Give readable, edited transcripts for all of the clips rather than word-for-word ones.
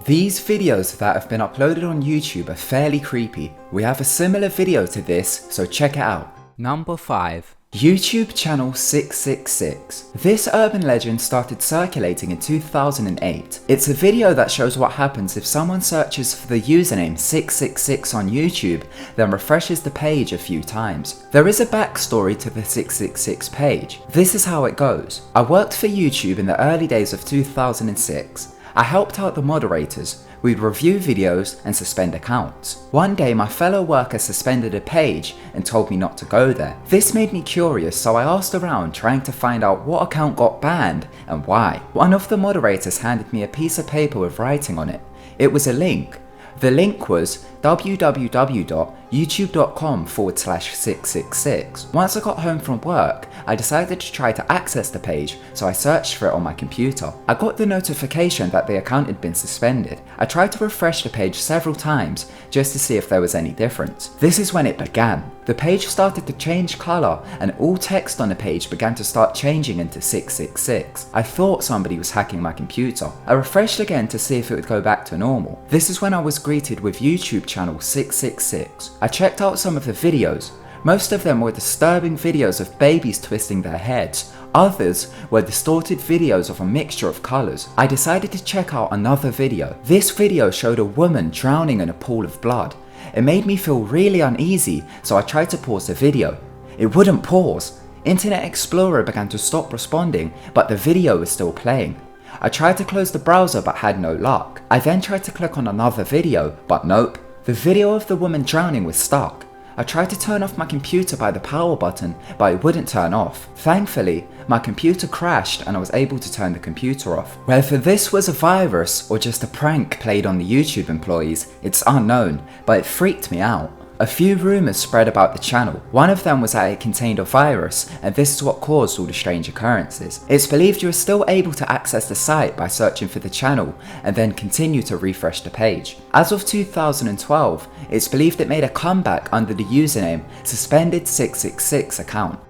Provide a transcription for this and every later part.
These videos that have been uploaded on YouTube are fairly creepy. We have a similar video to this, so check it out. Number 5. YouTube channel 666. This urban legend started circulating in 2008. It's a video that shows what happens if someone searches for the username 666 on YouTube, then refreshes the page a few times. There is a backstory to the 666 page. This is how it goes. I worked for YouTube in the early days of 2006. I helped out the moderators. We'd review videos and suspend accounts. One day my fellow worker suspended a page and told me not to go there. This made me curious, so I asked around trying to find out what account got banned and why. One of the moderators handed me a piece of paper with writing on it. It was a link. The link was www.youtube.com/666. Once I got home from work, I decided to try to access the page, so I searched for it on my computer. I got the notification that the account had been suspended. I tried to refresh the page several times just to see if there was any difference. This is when it began. The page started to change colour and all text on the page began to start changing into 666. I thought somebody was hacking my computer. I refreshed again to see if it would go back to normal. This is when I was greeted with YouTube channel 666. I checked out some of the videos. Most of them were disturbing videos of babies twisting their heads. Others were distorted videos of a mixture of colours. I decided to check out another video. This video showed a woman drowning in a pool of blood. It made me feel really uneasy, so I tried to pause the video. It wouldn't pause. Internet Explorer began to stop responding, but the video was still playing. I tried to close the browser but had no luck. I then tried to click on another video, but nope. The video of the woman drowning was stuck. I tried to turn off my computer by the power button, but it wouldn't turn off. Thankfully, my computer crashed and I was able to turn the computer off. Whether this was a virus or just a prank played on the YouTube employees, it's unknown, but it freaked me out. A few rumours spread about the channel. One of them was that it contained a virus, and this is what caused all the strange occurrences. It's believed you are still able to access the site by searching for the channel and then continue to refresh the page. As of 2012, it's believed it made a comeback under the username suspended666 account.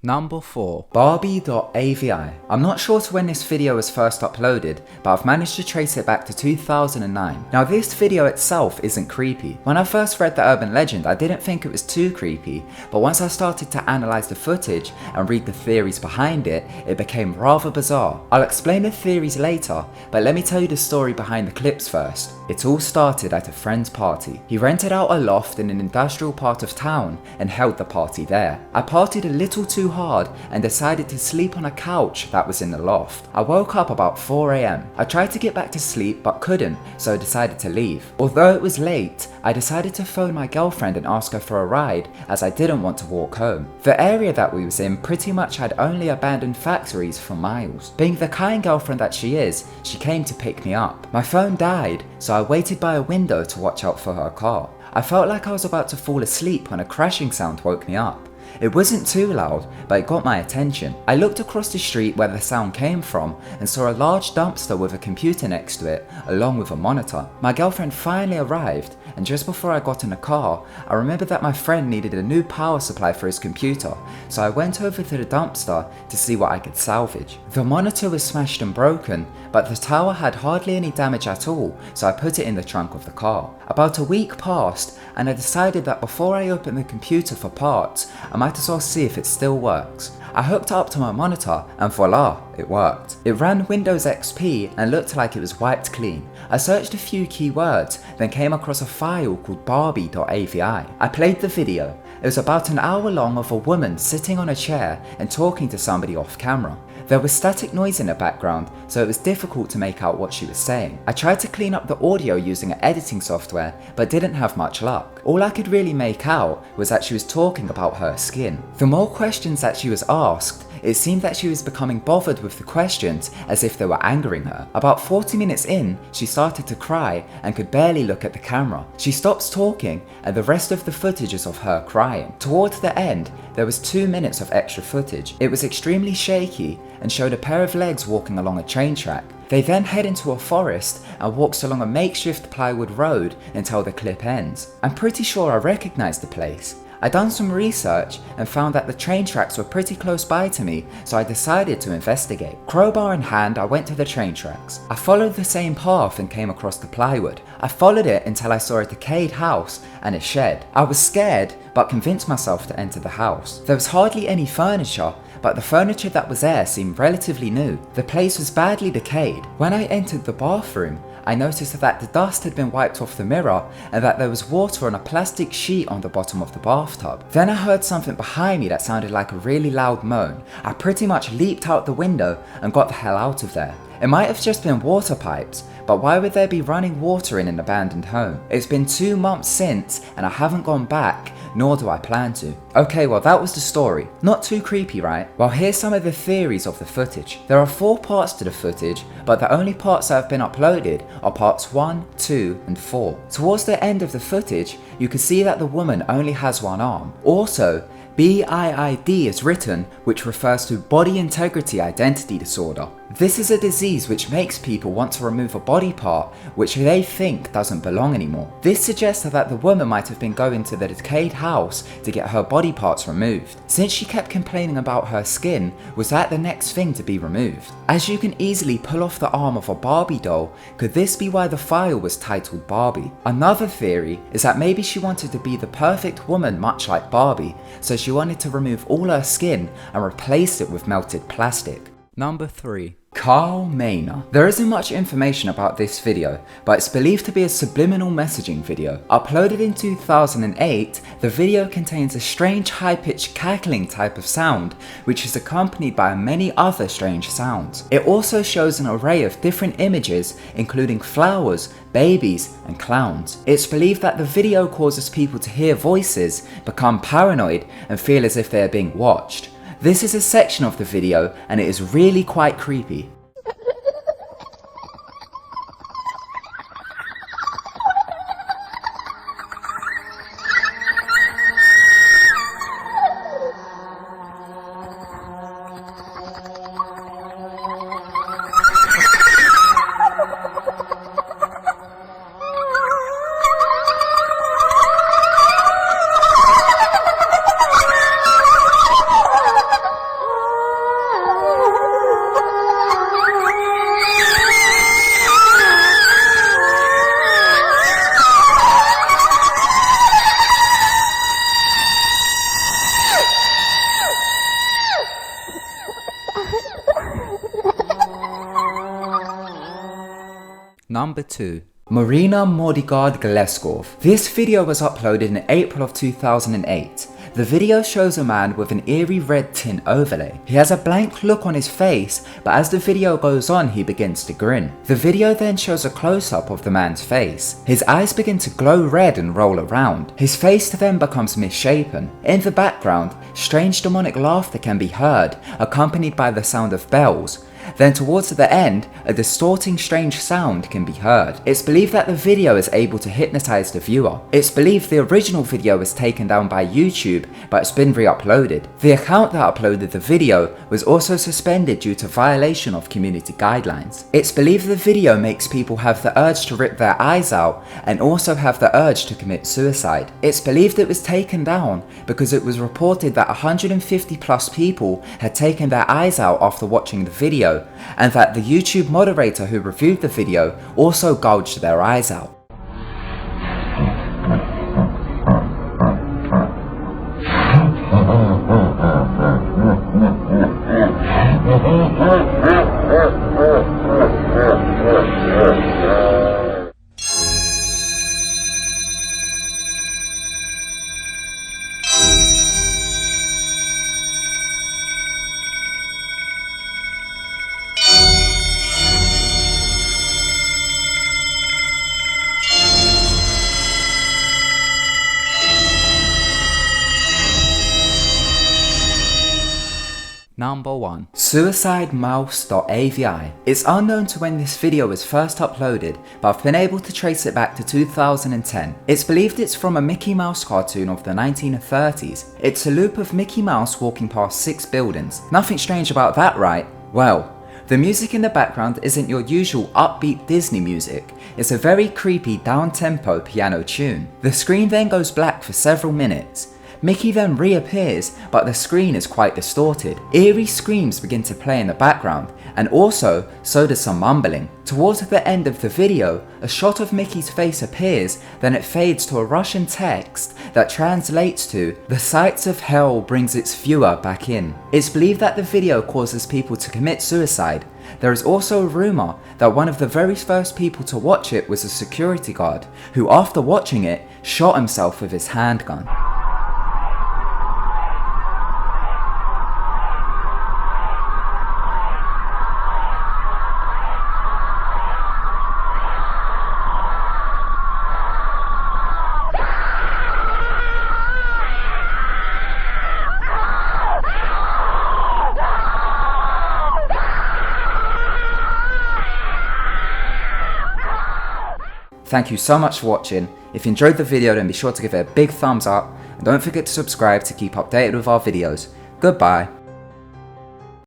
Number 4. Barbie.avi. I'm not sure to when this video was first uploaded, but I've managed to trace it back to 2009. Now this video itself isn't creepy. When I first read the urban legend, I didn't think it was too creepy, but once I started to analyse the footage and read the theories behind it, it became rather bizarre. I'll explain the theories later, but let me tell you the story behind the clips first. It all started at a friend's party. He rented out a loft in an industrial part of town and held the party there. I partied a little too hard and decided to sleep on a couch that was in the loft. I woke up about 4 AM. I tried to get back to sleep but couldn't, so I decided to leave. Although it was late, I decided to phone my girlfriend and ask her for a ride as I didn't want to walk home. The area that we was in pretty much had only abandoned factories for miles. Being the kind girlfriend that she is, she came to pick me up. My phone died, so I waited by a window to watch out for her car. I felt like I was about to fall asleep when a crashing sound woke me up. It wasn't too loud, but it got my attention. I looked across the street where the sound came from and saw a large dumpster with a computer next to it, along with a monitor. My girlfriend finally arrived, and just before I got in the car, I remembered that my friend needed a new power supply for his computer, so I went over to the dumpster to see what I could salvage. The monitor was smashed and broken, but the tower had hardly any damage at all, so I put it in the trunk of the car. About a week passed, and I decided that before I opened the computer for parts, I might as well see if it still works. I hooked it up to my monitor and voila, it worked. It ran Windows XP and looked like it was wiped clean. I searched a few keywords, then came across a file called Barbie.avi. I played the video. It was about an hour long of a woman sitting on a chair and talking to somebody off camera. There was static noise in the background, so it was difficult to make out what she was saying. I tried to clean up the audio using an editing software, but didn't have much luck. All I could really make out was that she was talking about her skin. The more questions that she was asked, it seemed that she was becoming bothered with the questions as if they were angering her. About 40 minutes in, she started to cry and could barely look at the camera. She stops talking and the rest of the footage is of her crying. Towards the end, there was 2 minutes of extra footage. It was extremely shaky and showed a pair of legs walking along a train track. They then head into a forest and walks along a makeshift plywood road until the clip ends. I'm pretty sure I recognized the place. I done some research and found that the train tracks were pretty close by to me, so I decided to investigate. Crowbar in hand, I went to the train tracks. I followed the same path and came across the plywood. I followed it until I saw a decayed house and a shed. I was scared, but convinced myself to enter the house. There was hardly any furniture, but the furniture that was there seemed relatively new. The place was badly decayed. When I entered the bathroom, I noticed that the dust had been wiped off the mirror and that there was water on a plastic sheet on the bottom of the bathtub. Then I heard something behind me that sounded like a really loud moan. I pretty much leaped out the window and got the hell out of there. It might have just been water pipes, but why would there be running water in an abandoned home? It's been 2 months since and I haven't gone back, nor do I plan to. Okay, well that was the story. Not too creepy, right? Well, here's some of the theories of the footage. There are 4 parts to the footage, but the only parts that have been uploaded are parts 1, 2 and 4. Towards the end of the footage, you can see that the woman only has one arm. Also, BIID is written, which refers to Body Integrity Identity Disorder. This is a disease which makes people want to remove a body part which they think doesn't belong anymore. This suggests that the woman might have been going to the decayed house to get her body parts removed. Since she kept complaining about her skin, was that the next thing to be removed? As you can easily pull off the arm of a Barbie doll, could this be why the file was titled Barbie? Another theory is that maybe she wanted to be the perfect woman much like Barbie, so she wanted to remove all her skin and replace it with melted plastic. Number 3. Carl Maynor. There isn't much information about this video, but it's believed to be a subliminal messaging video. Uploaded in 2008, the video contains a strange high-pitched cackling type of sound, which is accompanied by many other strange sounds. It also shows an array of different images, including flowers, babies, and clowns. It's believed that the video causes people to hear voices, become paranoid, and feel as if they are being watched. This is a section of the video and it is really quite creepy. Number 2. Marina Mordigard Gleskov. This video was uploaded in April of 2008. The video shows a man with an eerie red tint overlay. He has a blank look on his face, but as the video goes on he begins to grin. The video then shows a close-up of the man's face. His eyes begin to glow red and roll around. His face then becomes misshapen. In the background, strange demonic laughter can be heard, accompanied by the sound of bells. Then towards the end, a distorting strange sound can be heard. It's believed that the video is able to hypnotize the viewer. It's believed the original video was taken down by YouTube, but it's been re-uploaded. The account that uploaded the video was also suspended due to violation of community guidelines. It's believed the video makes people have the urge to rip their eyes out and also have the urge to commit suicide. It's believed it was taken down because it was reported that 150 plus people had taken their eyes out after watching the video, and that the YouTube moderator who reviewed the video also gouged their eyes out. Number 1. SuicideMouse.avi. It's unknown to when this video was first uploaded, but I've been able to trace it back to 2010. It's believed it's from a Mickey Mouse cartoon of the 1930s. It's a loop of Mickey Mouse walking past 6 buildings. Nothing strange about that, right? Well, the music in the background isn't your usual upbeat Disney music. It's a very creepy down-tempo piano tune. The screen then goes black for several minutes. Mickey then reappears, but the screen is quite distorted. Eerie screams begin to play in the background, and also, so does some mumbling. Towards the end of the video, a shot of Mickey's face appears, then it fades to a Russian text that translates to, "The sights of hell brings its viewer back in." It's believed that the video causes people to commit suicide. There is also a rumour that one of the very first people to watch it was a security guard, who after watching it, shot himself with his handgun. Thank you so much for watching. If you enjoyed the video, then be sure to give it a big thumbs up, and don't forget to subscribe to keep updated with our videos. Goodbye.